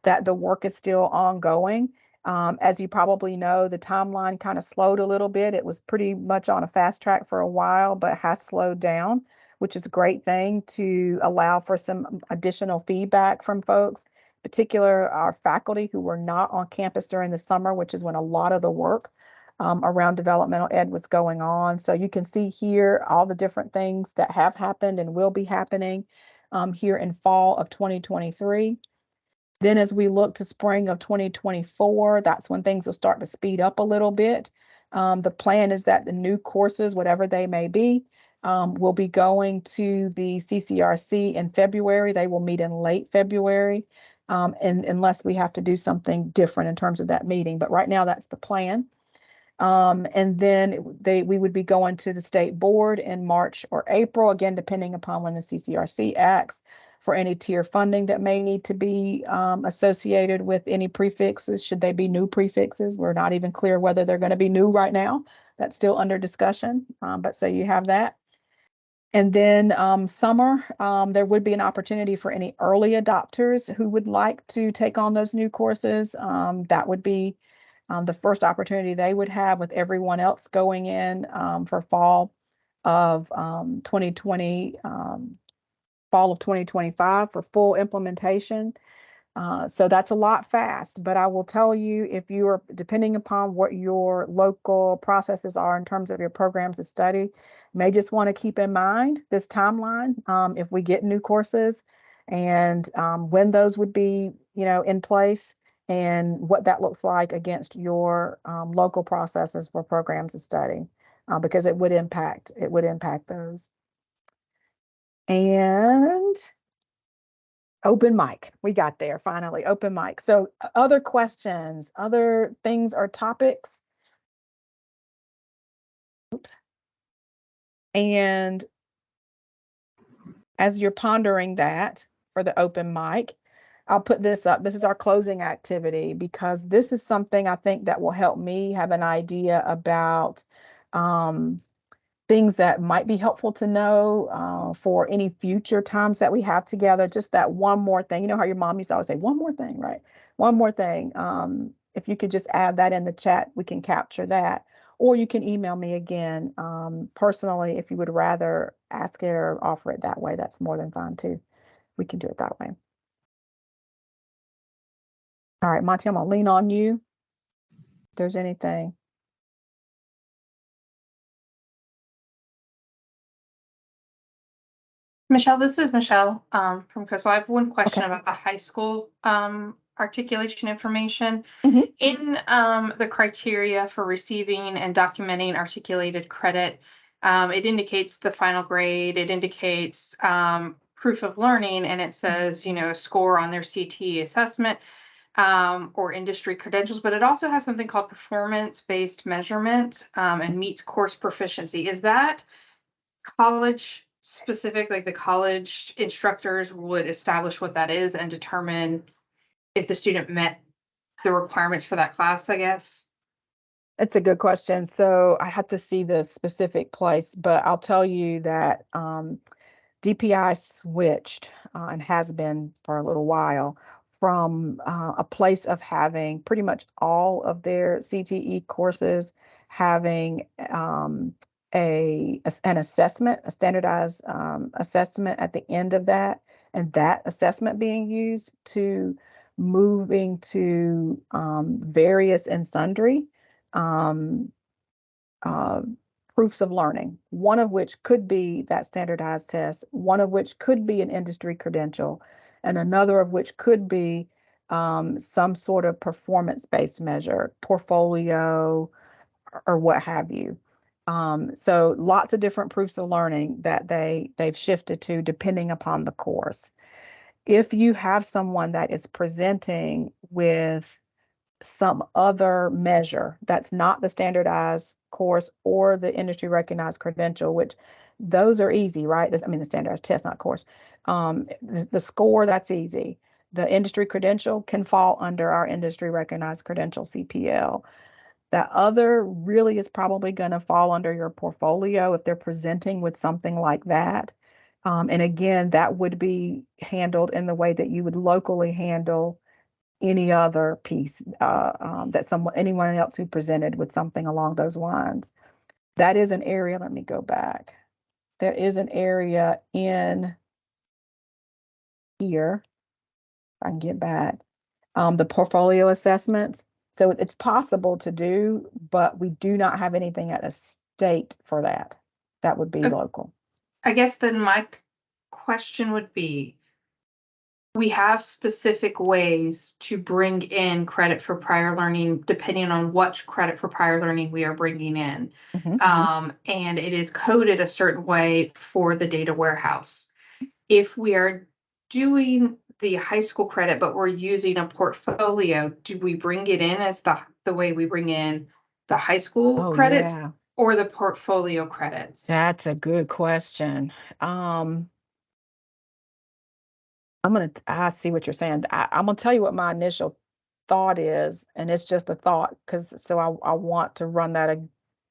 S2: that the work is still ongoing. As you probably know, the timeline kind of slowed a little bit. It was pretty much on a fast track for a while, but has slowed down, which is a great thing to allow for some additional feedback from folks, particular our faculty who were not on campus during the summer, which is when a lot of the work around developmental ed was going on. So you can see here all the different things that have happened and will be happening here in fall of 2023. Then as we look to spring of 2024, that's when things will start to speed up a little bit. The plan is that the new courses, whatever they may be, will be going to the CCRC in February. They will meet in late February, and unless we have to do something different in terms of that meeting. But right now, that's the plan. And then we would be going to the state board in March or April, again, depending upon when the CCRC acts, for any tier funding that may need to be associated with any prefixes. Should they be new prefixes? We're not even clear whether they're going to be new right now. That's still under discussion, but so you have that. And then summer, there would be an opportunity for any early adopters who would like to take on those new courses. That would be the first opportunity they would have, with everyone else going in for fall of 2020, fall of 2025 for full implementation. So that's a lot fast, but I will tell you, if you are, depending upon what your local processes are in terms of your programs of study, you may just want to keep in mind this timeline if we get new courses and when those would be, in place and what that looks like against your local processes for programs of study, because it would impact those. And open mic. We got there finally, open mic. So other questions, other things or topics? Oops. And as you're pondering that for the open mic, I'll put this up. This is our closing activity, because this is something I think that will help me have an idea about things that might be helpful to know for any future times that we have together. Just that one more thing. You know how your mom used to always say, one more thing, right? One more thing. If you could just add that in the chat, we can capture that. Or you can email me again personally if you would rather ask it or offer it that way. That's more than fine too. We can do it that way. All right, Monty, I'm gonna lean on you if there's anything.
S6: Michelle, this is Michelle from Crystal. I have one question about the high school articulation information.
S2: Mhm.
S6: In the criteria for receiving and documenting articulated credit, it indicates the final grade, it indicates proof of learning, and it says, you know, a score on their CTE assessment or industry credentials, but it also has something called performance-based measurement and meets course proficiency. Is that college specific, like the college instructors would establish what that is and determine if the student met the requirements for that class, I guess?
S2: It's a good question. So I have to see the specific place, but I'll tell you that DPI switched and has been for a little while from a place of having pretty much all of their CTE courses having an assessment, a standardized assessment at the end of that, and that assessment being used to moving to various and sundry um, uh, proofs of learning, one of which could be that standardized test, one of which could be an industry credential, and another of which could be some sort of performance-based measure, portfolio, or what have you. So lots of different proofs of learning that they've shifted to depending upon the course. If you have someone that is presenting with some other measure that's not the standardized course or the industry recognized credential, which those are easy, right? I mean, the standardized test, not course. The score, that's easy. The industry credential can fall under our industry recognized credential, CPL. That other really is probably going to fall under your portfolio if they're presenting with something like that. And again, that would be handled in the way that you would locally handle any other piece that anyone else who presented with something along those lines. That is an area, let me go back. There is an area in here, if I can get back, the portfolio assessments. So it's possible to do, but we do not have anything at the state for that. That would be
S6: Okay.
S2: local.
S6: I guess then my question would be, we have specific ways to bring in credit for prior learning, depending on what credit for prior learning we are bringing in. And it is coded a certain way for the data warehouse. If we are doing the high school credit, but we're using a portfolio, do we bring it in as the way we bring in the high school
S2: Oh,
S6: credits
S2: yeah.
S6: or the portfolio credits?
S2: That's a good question. I see what you're saying. I'm gonna tell you what my initial thought is, and it's just a thought, so I want to run that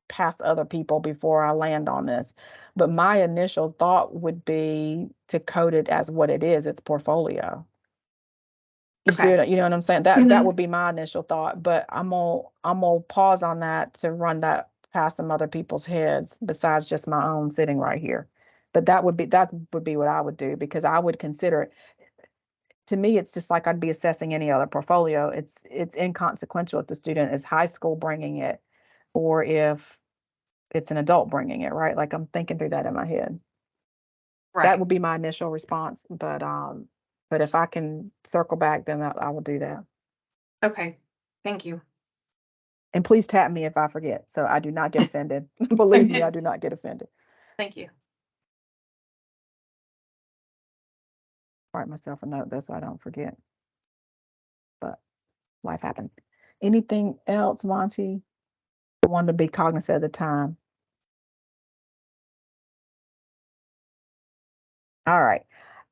S2: past other people before I land on this. But my initial thought would be to code it as what it is, it's portfolio.
S6: Okay.
S2: You know what I'm saying? That would be my initial thought, but I'm gonna pause on that to run that past some other people's heads besides just my own sitting right here. But that would be what I would do, because I would consider it. To me, it's just like I'd be assessing any other portfolio. It's inconsequential if the student is high school bringing it or if it's an adult bringing it, right? Like, I'm thinking through that in my head. That
S6: Right.
S2: would be my initial response, but if I can circle back, then I will do that.
S6: Okay. Thank you.
S2: And please tap me if I forget, so I do not get offended. Believe me, I do not get offended.
S6: Thank you.
S2: Write myself a note though, so I don't forget. But life happened. Anything else, Monty? I wanted to be cognizant of the time. All right.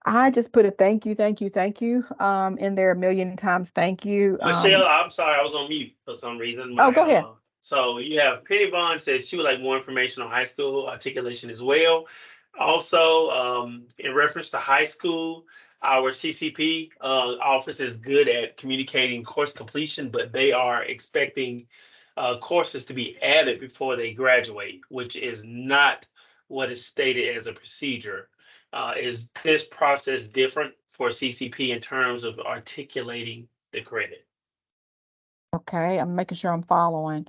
S2: I just put a thank you in there a million times. Thank you.
S1: Michelle, I'm sorry, I was on mute for some reason.
S2: Oh, go ahead.
S1: So you have Penny Bond says she would like more information on high school articulation as well. Also, in reference to high school, our CCP office is good at communicating course completion, but they are expecting courses to be added before they graduate, which is not what is stated as a procedure. Is this process different for CCP in terms of articulating the credit?
S2: Okay, I'm making sure I'm following.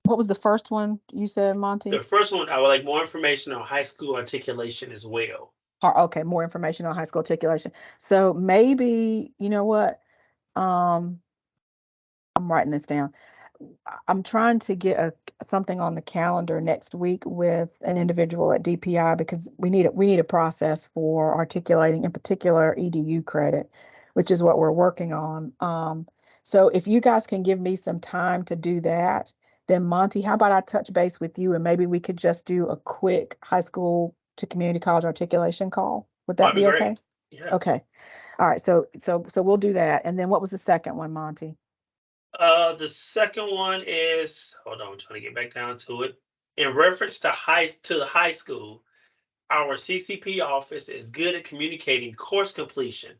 S2: What was the first one you said, Monty?
S1: The first one, I would like more information on high school articulation as well.
S2: Okay, more information on high school articulation. So maybe, you know what? I'm writing this down. I'm trying to get something on the calendar next week with an individual at DPI because we need a process for articulating, in particular, EDU credit, which is what we're working on. So if you guys can give me some time to do that, then Monty, how about I touch base with you and maybe we could just do a quick high school to community college articulation call? Would that
S1: That'd be
S2: be
S1: great.
S2: okay?
S1: Yeah.
S2: Okay. All right. So we'll do that. And then what was the second one, Monty?
S1: The second one is, hold on, I'm trying to get back down to it. In reference to the high school, our CCP office is good at communicating course completion,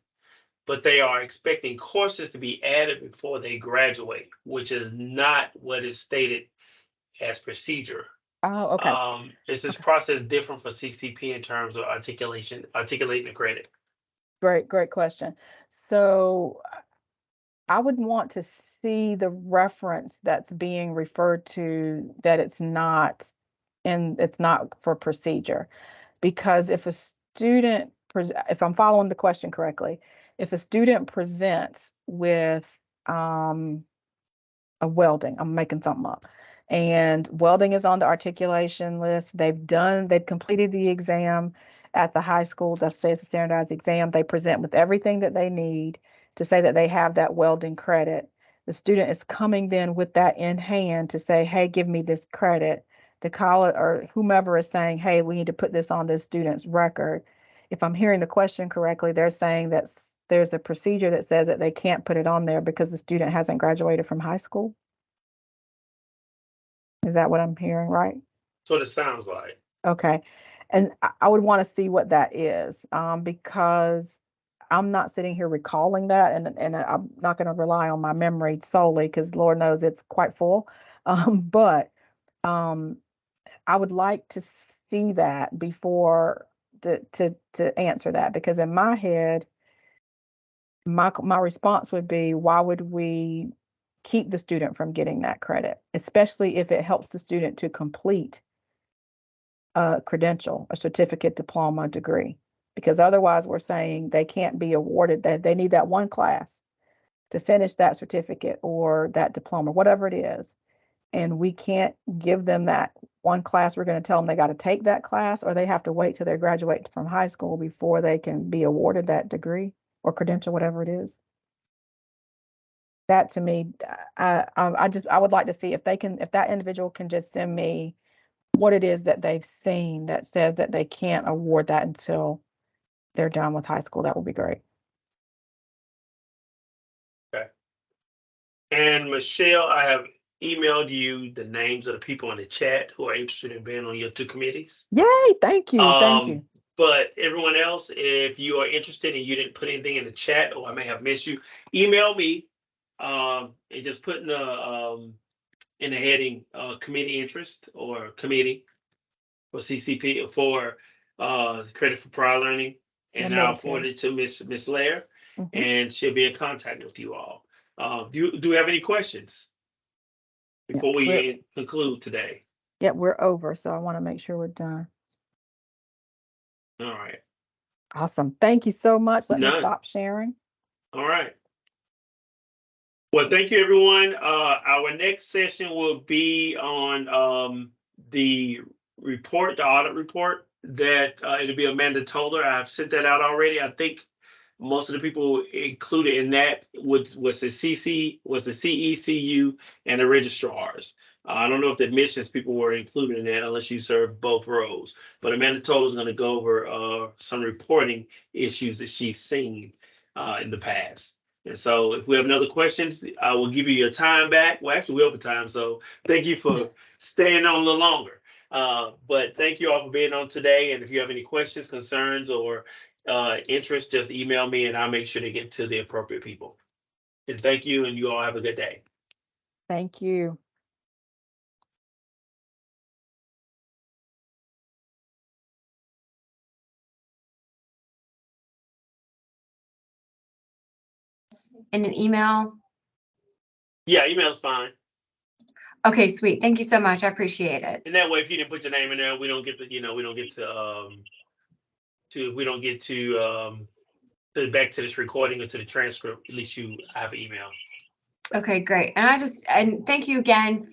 S1: but they are expecting courses to be added before they graduate, which is not what is stated as procedure.
S2: Oh, okay.
S1: Is this
S2: Okay.
S1: process different for CCP in terms of articulating the credit?
S2: Great question. So I would want to see the reference that's being referred to, that it's not for procedure. Because if a student, if I'm following the question correctly, if a student presents with a welding, I'm making something up, and welding is on the articulation list, they've completed the exam at the high schools, that says a standardized exam, they present with everything that they need to say that they have that welding credit. The student is coming then with that in hand to say, hey, give me this credit. The college or whomever is saying, hey, we need to put this on this student's record. If I'm hearing the question correctly, they're saying that there's a procedure that says that they can't put it on there because the student hasn't graduated from high school. Is that what I'm hearing, right?
S1: That's what it sounds like.
S2: Okay. And I would want to see what that is, because I'm not sitting here recalling that, and I'm not going to rely on my memory solely because Lord knows it's quite full. But I would like to see that before to answer that, because in my head, my response would be, why would we keep the student from getting that credit, especially if it helps the student to complete a credential, a certificate, diploma, degree? Because otherwise we're saying they can't be awarded, that they need that one class to finish that certificate or that diploma, whatever it is. And we can't give them that one class. We're going to tell them they got to take that class, or they have to wait till they graduate from high school before they can be awarded that degree or credential, whatever it is. That to me, I would like to see if that individual can just send me what it is that they've seen that says that they can't award that until they're done with high school. That would be great.
S1: Okay. And Michelle, I have emailed you the names of the people in the chat who are interested in being on your two committees.
S2: Yay, thank you, thank you.
S1: But everyone else, if you are interested and you didn't put anything in the chat, or I may have missed you, email me and just put in the heading committee interest or committee for CCP for credit for prior learning, and I'll forward it to Miss Lair, and she'll be in contact with you all. Do you have any questions before we conclude today?
S2: Yeah, we're over, so I want to make sure we're done.
S1: All right.
S2: Awesome. Thank you so much. Let me
S1: None.
S2: stop sharing.
S1: All right. Well, thank you, everyone. Our next session will be on the report, the audit report that it'll be Amanda Toller. I've sent that out already. I think most of the people included in that was the CECU and the registrars. I don't know if the admissions people were included in that unless you serve both roles. But Amanda Toller is going to go over some reporting issues that she's seen in the past. And so if we have another questions, I will give you your time back. Well, actually, we're over time, so thank you for staying on a little longer. But thank you all for being on today. And if you have any questions, concerns, or interest, just email me and I'll make sure to get to the appropriate people. And thank you, and you all have a good day.
S2: Thank you.
S9: In an email?
S1: Yeah, email is fine.
S9: Okay, sweet. Thank you so much. I appreciate it.
S1: And that way, if you didn't put your name in there, we don't get to, we don't get to if we don't get to back to this recording or to the transcript, at least you have an email.
S9: Okay, great. And thank you again